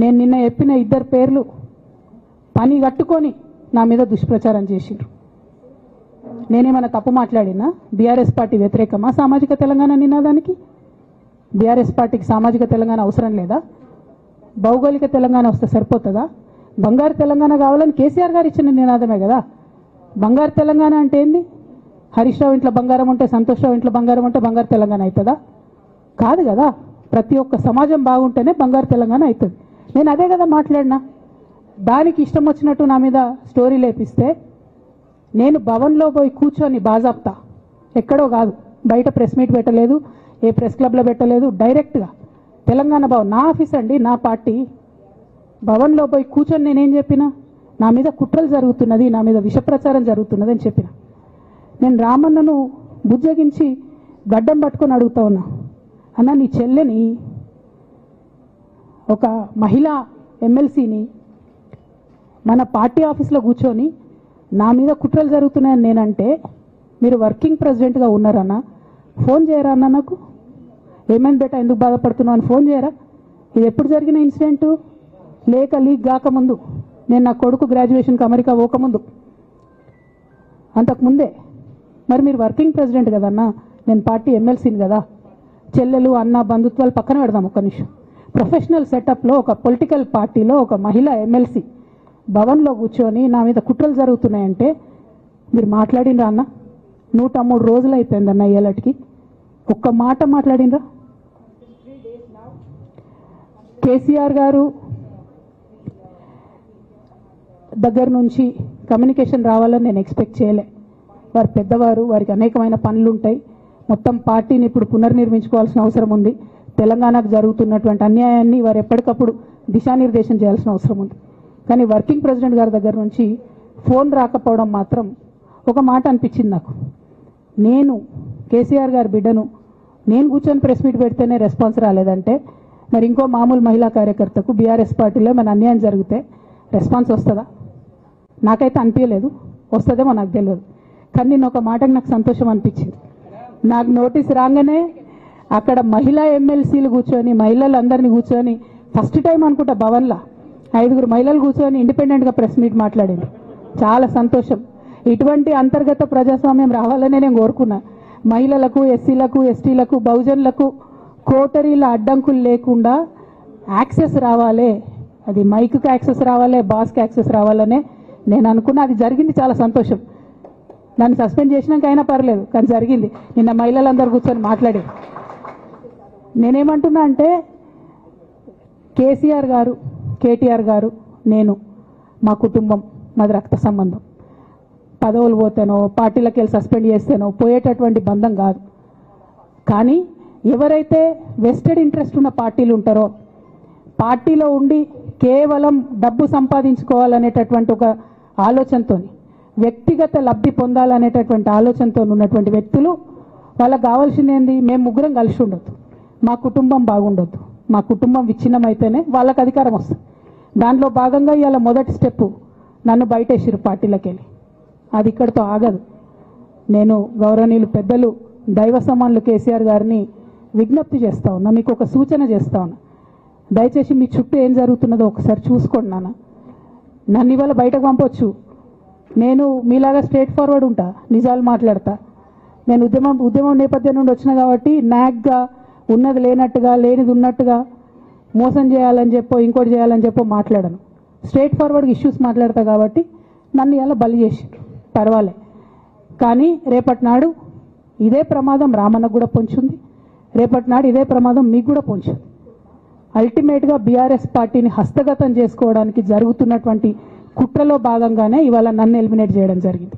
నేను నిన్న చెప్పిన ఇద్దరు పేర్లు పని కట్టుకొని నా మీద దుష్ప్రచారం చేసిండ్రు. నేనేమైనా తప్పు మాట్లాడినా? బీఆర్ఎస్ పార్టీ వ్యతిరేకమా సామాజిక తెలంగాణ నినాదానికి? బీఆర్ఎస్ పార్టీకి సామాజిక తెలంగాణ అవసరం లేదా? భౌగోళిక తెలంగాణ వస్తే సరిపోతుందా? బంగారు తెలంగాణ కావాలని కేసీఆర్ గారు ఇచ్చిన నినాదమే కదా. బంగారు తెలంగాణ అంటే ఏంది? హరీష్ రావు ఇంట్లో బంగారం ఉంటే, సంతోష్ రావు ఇంట్లో బంగారం ఉంటే బంగారు తెలంగాణ అవుతుందా? కాదు కదా. ప్రతి ఒక్క సమాజం బాగుంటేనే బంగారు తెలంగాణ అవుతుంది. నేను అదే కదా మాట్లాడినా. దానికి ఇష్టం వచ్చినట్టు నా మీద స్టోరీ లేపిస్తే నేను భవన్లో పోయి కూర్చొని బాజాప్తా, ఎక్కడో కాదు, బయట ప్రెస్ మీట్ పెట్టలేదు, ఏ ప్రెస్ క్లబ్లో పెట్టలేదు, డైరెక్ట్గా తెలంగాణ భవన్ నా ఆఫీస్ అండి, నా పార్టీ భవన్లో పోయి కూర్చొని నేనేం చెప్పినా? నా మీద కుట్రలు జరుగుతున్నది, నా మీద విషప్రచారం జరుగుతున్నది అని చెప్పిన. నేను రామన్నను బుజ్జగించి గడ్డం పట్టుకొని అడుగుతా ఉన్నా, అన్న నీ చెల్లెని, ఒక మహిళా ఎమ్మెల్సీని మన పార్టీ ఆఫీస్లో కూర్చొని నా మీద కుట్రలు జరుగుతున్నాయని నేనంటే మీరు వర్కింగ్ ప్రెసిడెంట్గా ఉన్నారన్నా, ఫోన్ చేయరా అన్న నాకు? ఏమైంది బేటా, ఎందుకు బాధపడుతున్నావు అని ఫోన్ చేయరా? ఇది ఎప్పుడు జరిగిన ఇన్సిడెంటు? లేక లీక్ కాకముందు, నేను నా కొడుకు గ్రాడ్యుయేషన్కి అమెరికా పోకముందు, అంతకుముందే. మరి మీరు వర్కింగ్ ప్రెసిడెంట్ కదన్నా, నేను పార్టీ ఎమ్మెల్సీని కదా. చెల్లెలు అన్న బంధుత్వాలు పక్కన పెడదాం ఒక్క నిమిషం. ప్రొఫెషనల్ సెటప్లో ఒక పొలిటికల్ పార్టీలో ఒక మహిళా ఎమ్మెల్సీ భవన్లో కూర్చొని నా మీద కుట్రలు జరుగుతున్నాయంటే మీరు మాట్లాడినరా అన్న? 103 రోజులు అయిపోయిందన్న ఇయ్యాలటికి, ఒక్క మాట మాట్లాడినరా? కేసీఆర్ గారు దగ్గర నుంచి కమ్యూనికేషన్ రావాలని నేను ఎక్స్పెక్ట్ చేయలే. వారు పెద్దవారు, వారికి అనేకమైన పనులు ఉంటాయి. మొత్తం పార్టీని ఇప్పుడు పునర్నిర్మించుకోవాల్సిన అవసరం ఉంది. తెలంగాణకు జరుగుతున్నటువంటి అన్యాయాన్ని వారు ఎప్పటికప్పుడు దిశానిర్దేశం చేయాల్సిన అవసరం ఉంది. కానీ వర్కింగ్ ప్రెసిడెంట్ గారి దగ్గర నుంచి ఫోన్ రాకపోవడం మాత్రం ఒక మాట అనిపించింది నాకు. నేను కేసీఆర్ గారి బిడ్డను, నేను కూర్చొని ప్రెస్ మీట్ పెడితేనే రెస్పాన్స్ రాలేదంటే మరి ఇంకో మామూలు మహిళా కార్యకర్తకు బీఆర్ఎస్ పార్టీలో మన అన్యాయం జరిగితే రెస్పాన్స్ వస్తుందా? నాకైతే అనిపించలేదు. వస్తుందేమో నాకు తెలియదు. కానీ నేను ఒక మాటకు నాకు సంతోషం అనిపించింది. నాకు నోటీస్ రాగానే అక్కడ మహిళా ఎమ్మెల్సీలు కూర్చొని, మహిళలందరినీ కూర్చొని, ఫస్ట్ టైం అనుకుంటా భవన్లో 5 మహిళలు కూర్చొని ఇండిపెండెంట్గా ప్రెస్ మీట్ మాట్లాడింది. చాలా సంతోషం. ఇటువంటి అంతర్గత ప్రజాస్వామ్యం రావాలనే నేను కోరుకున్నా. మహిళలకు, ఎస్సీలకు, ఎస్టీలకు, బహుజనులకు కోటరీల అడ్డంకులు లేకుండా యాక్సెస్ రావాలి. అది మైక్కి యాక్సెస్ రావాలి, బాస్కి యాక్సెస్ రావాలనే నేను అనుకున్నా. అది జరిగింది, చాలా సంతోషం. నన్ను సస్పెండ్ చేసినాక అయినా పర్లేదు, కానీ జరిగింది. నిన్న మహిళలందరూ కూర్చొని మాట్లాడి నేనేమంటున్నా అంటే, కేసీఆర్ గారు, కేటీఆర్ గారు, నేను, మా కుటుంబం, మాది రక్త సంబంధం. పదవులు పోతేనో, పార్టీలకు వెళ్ళి సస్పెండ్ చేస్తేనో పోయేటటువంటి బంధం కాదు. కానీ ఎవరైతే వెస్టెడ్ ఇంట్రెస్ట్ ఉన్న పార్టీలు ఉంటారో, పార్టీలో ఉండి కేవలం డబ్బు సంపాదించుకోవాలనేటటువంటి ఒక ఆలోచనతో, వ్యక్తిగత లబ్ధి పొందాలనేటటువంటి ఆలోచనతో ఉన్నటువంటి వ్యక్తులు, వాళ్ళకి కావాల్సింది ఏంది? మేము ముగ్గురం కలిసి ఉండొద్దు, మా కుటుంబం బాగుండొద్దు, మా కుటుంబం విచ్ఛిన్నమైతేనే వాళ్ళకి అధికారం వస్తుంది. దాంట్లో భాగంగా ఇవాళ మొదటి స్టెప్ నన్ను బయటేసిరు పార్టీలకు వెళ్ళి. అది ఇక్కడితో ఆగదు. నేను గౌరవనీయులు పెద్దలు దైవ సమానులు కేసీఆర్ గారిని విజ్ఞప్తి చేస్తా ఉన్నా, మీకు ఒక సూచన చేస్తా ఉన్నా. దయచేసి మీ చుట్టూ ఏం జరుగుతున్నదో ఒకసారి చూసుకోండి నాన్న. నన్ను ఇవాళ బయటకు పంపొచ్చు, నేను మీలాగా స్ట్రేట్ ఫార్వర్డ్ ఉంటా, నిజాలు మాట్లాడతా. నేను ఉద్యమం నేపథ్యం నుండి వచ్చిన కాబట్టి నాగ్గా, ఉన్నది లేనట్టుగా, లేనిది ఉన్నట్టుగా, మోసం చేయాలని చెప్పో ఇంకోటి చేయాలని చెప్పో మాట్లాడను. స్ట్రేట్ ఫార్వర్డ్గా ఇష్యూస్ మాట్లాడతా కాబట్టి నన్ను ఇలా బలి చేసిండ్రు, పర్వాలే. కానీ రేపటి నాడు ఇదే ప్రమాదం రామన్నకు కూడా పొంచుంది, రేపటి నాడు ఇదే ప్రమాదం మీకు కూడా పొంచుంది. అల్టిమేట్గా బీఆర్ఎస్ పార్టీని హస్తగతం చేసుకోవడానికి జరుగుతున్నటువంటి కుట్రలో భాగంగానే ఇవాళ నన్ను ఎలిమినేట్ చేయడం జరిగింది.